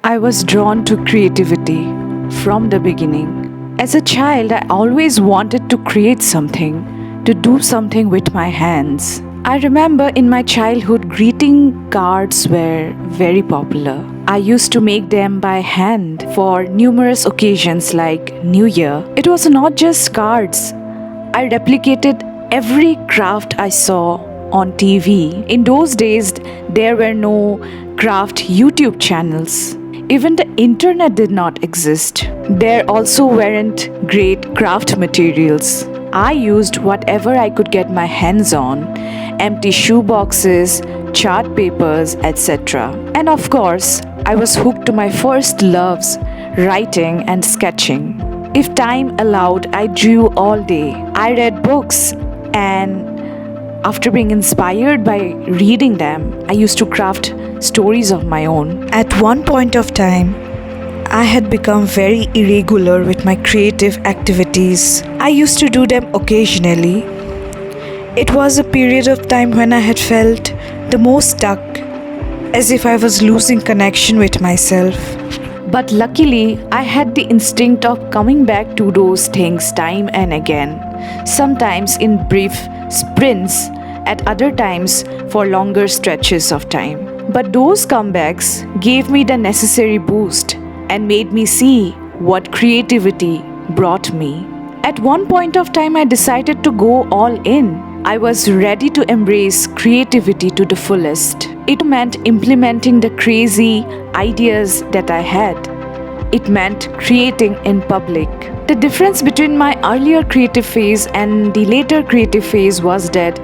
I was drawn to creativity from the beginning. As a child, I always wanted to create something, to do something with my hands. I remember in my childhood, greeting cards were very popular. I used to make them by hand for numerous occasions like New Year. It was not just cards. I replicated every craft I saw on TV. In those days, there were no craft YouTube channels. Even the internet did not exist. There also weren't great craft materials. I used whatever I could get my hands on, empty shoe boxes, chart papers, etc. And of course, I was hooked to my first loves, writing and sketching. If time allowed, I drew all day. I read books, and after being inspired by reading them, I used to craft stories of my own. At one point of time, I had become very irregular with my creative activities. I used to do them occasionally. It was a period of time when I had felt the most stuck, as if I was losing connection with myself. But luckily, I had the instinct of coming back to those things time and again, sometimes in brief sprints, at other times for longer stretches of time. But those comebacks gave me the necessary boost and made me see what creativity brought me. At one point of time, I decided to go all in. I was ready to embrace creativity to the fullest. It meant implementing the crazy ideas that I had. It meant creating in public. The difference between my earlier creative phase and the later creative phase was that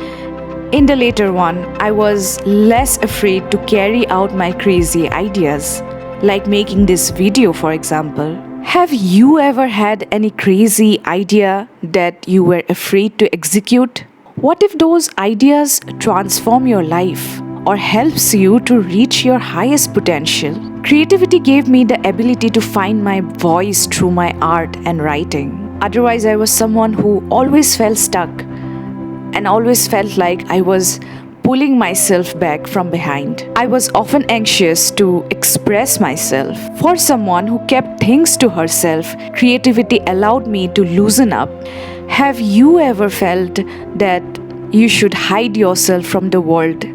in the later one, I was less afraid to carry out my crazy ideas, like making this video, for example. Have you ever had any crazy idea that you were afraid to execute? What if those ideas transform your life or helps you to reach your highest potential? Creativity gave me the ability to find my voice through my art and writing. Otherwise, I was someone who always felt stuck and always felt like I was pulling myself back from behind. I was often anxious to express myself. For someone who kept things to herself, creativity allowed me to loosen up. Have you ever felt that you should hide yourself from the world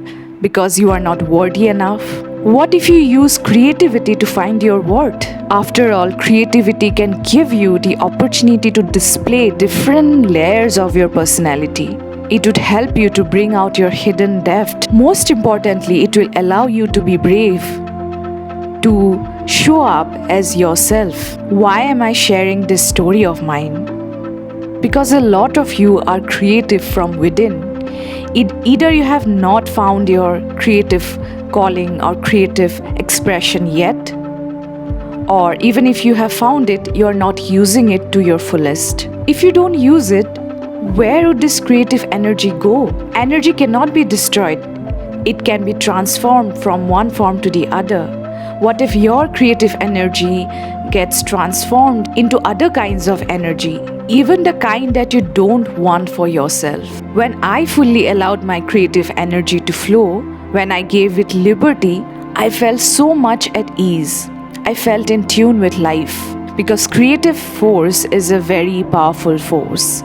because you are not worthy enough? What if you use creativity to find your worth? After all, creativity can give you the opportunity to display different layers of your personality. It would help you to bring out your hidden depth. Most importantly, it will allow you to be brave, to show up as yourself. Why am I sharing this story of mine? Because a lot of you are creative from within. Either you have not found your creative calling or creative expression yet, or even if you have found it, you are not using it to your fullest. If you don't use it, where would this creative energy go? Energy cannot be destroyed. It can be transformed from one form to the other. What if your creative energy gets transformed into other kinds of energy, even the kind that you don't want for yourself? When I fully allowed my creative energy to flow, when I gave it liberty, I felt so much at ease. I felt in tune with life, because creative force is a very powerful force.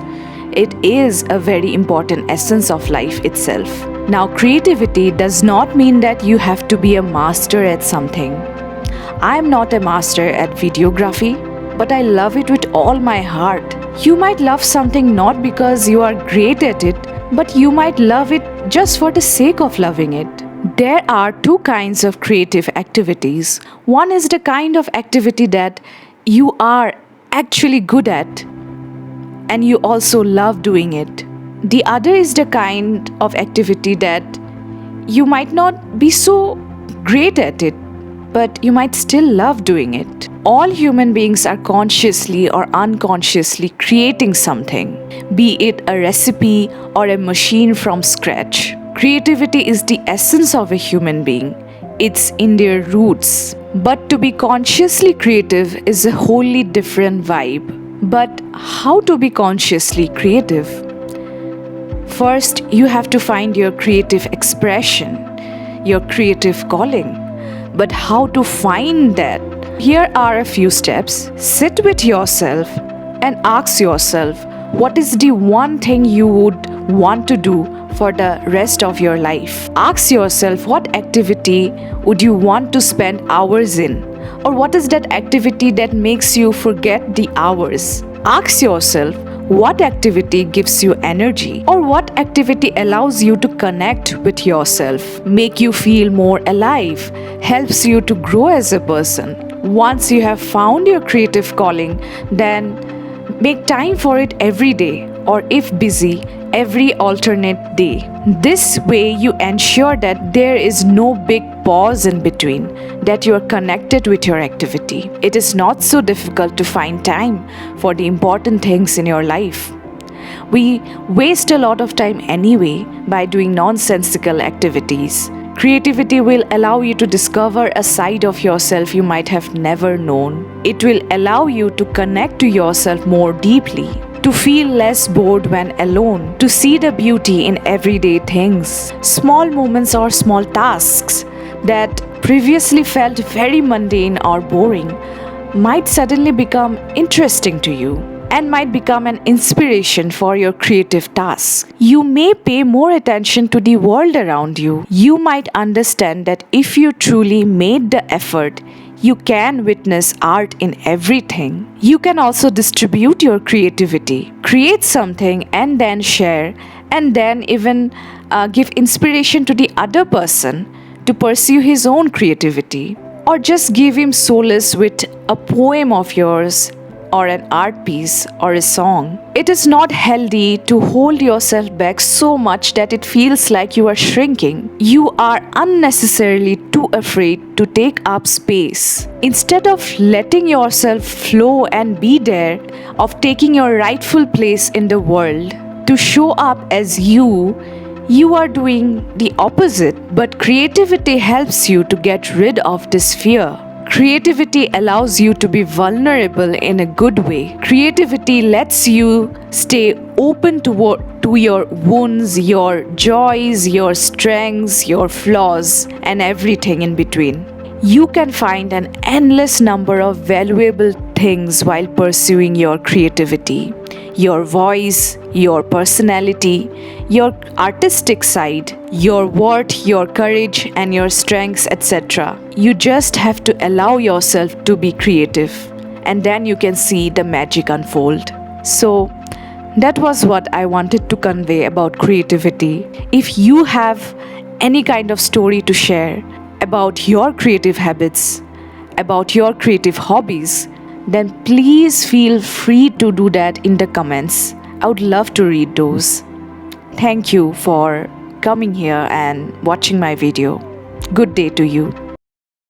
It is a very important essence of life itself. Now, creativity does not mean that you have to be a master at something. I am not a master at videography, but I love it with all my heart. You might love something not because you are great at it, but you might love it just for the sake of loving it. There are two kinds of creative activities. One is the kind of activity that you are actually good at, and you also love doing it. The other is the kind of activity that you might not be so great at it, but you might still love doing it. All human beings are consciously or unconsciously creating something, be it a recipe or a machine from scratch. Creativity is the essence of a human being. It's in their roots. But to be consciously creative is a wholly different vibe. But how to be consciously creative? First, you have to find your creative expression, your creative calling. but how to find that. Here are a few steps. Sit with yourself and ask yourself, what is the one thing you would want to do for the rest of your life? Ask yourself, what activity would you want to spend hours in? Or what is that activity that makes you forget the hours? Ask yourself, what activity gives you energy? Or what activity allows you to connect with yourself, make you feel more alive, helps you to grow as a person? Once you have found your creative calling, then make time for it every day, or if busy, every alternate day. This way you ensure that there is no big pause in between, that you are connected with your activity. It is not so difficult to find time for the important things in your life. We waste a lot of time anyway by doing nonsensical activities. Creativity will allow you to discover a side of yourself you might have never known. It will allow you to connect to yourself more deeply, to feel less bored when alone, to see the beauty in everyday things. Small moments or small tasks that previously felt very mundane or boring might suddenly become interesting to you and might become an inspiration for your creative tasks. You may pay more attention to the world around you. You might understand that if you truly made the effort, you can witness art in everything. You can also distribute your creativity, create something and then share, and then even give inspiration to the other person to pursue his own creativity, or just give him solace with a poem of yours, or an art piece, or a song. It is not healthy to hold yourself back so much that it feels like you are shrinking. You are unnecessarily too afraid to take up space. Instead of letting yourself flow and be there, of taking your rightful place in the world, to show up as you are doing the opposite. But creativity helps you to get rid of this fear. Creativity allows you to be vulnerable in a good way. Creativity lets you stay open to your wounds, your joys, your strengths, your flaws, and everything in between. You can find an endless number of valuable things while pursuing your creativity. Your voice, your personality, your artistic side, your worth, your courage, and your strengths, etc. You just have to allow yourself to be creative, and then you can see the magic unfold. So, that was what I wanted to convey about creativity. If you have any kind of story to share about your creative habits, about your creative hobbies, then please feel free to do that in the comments. I would love to read those. Thank you for coming here and watching my video. Good day to you.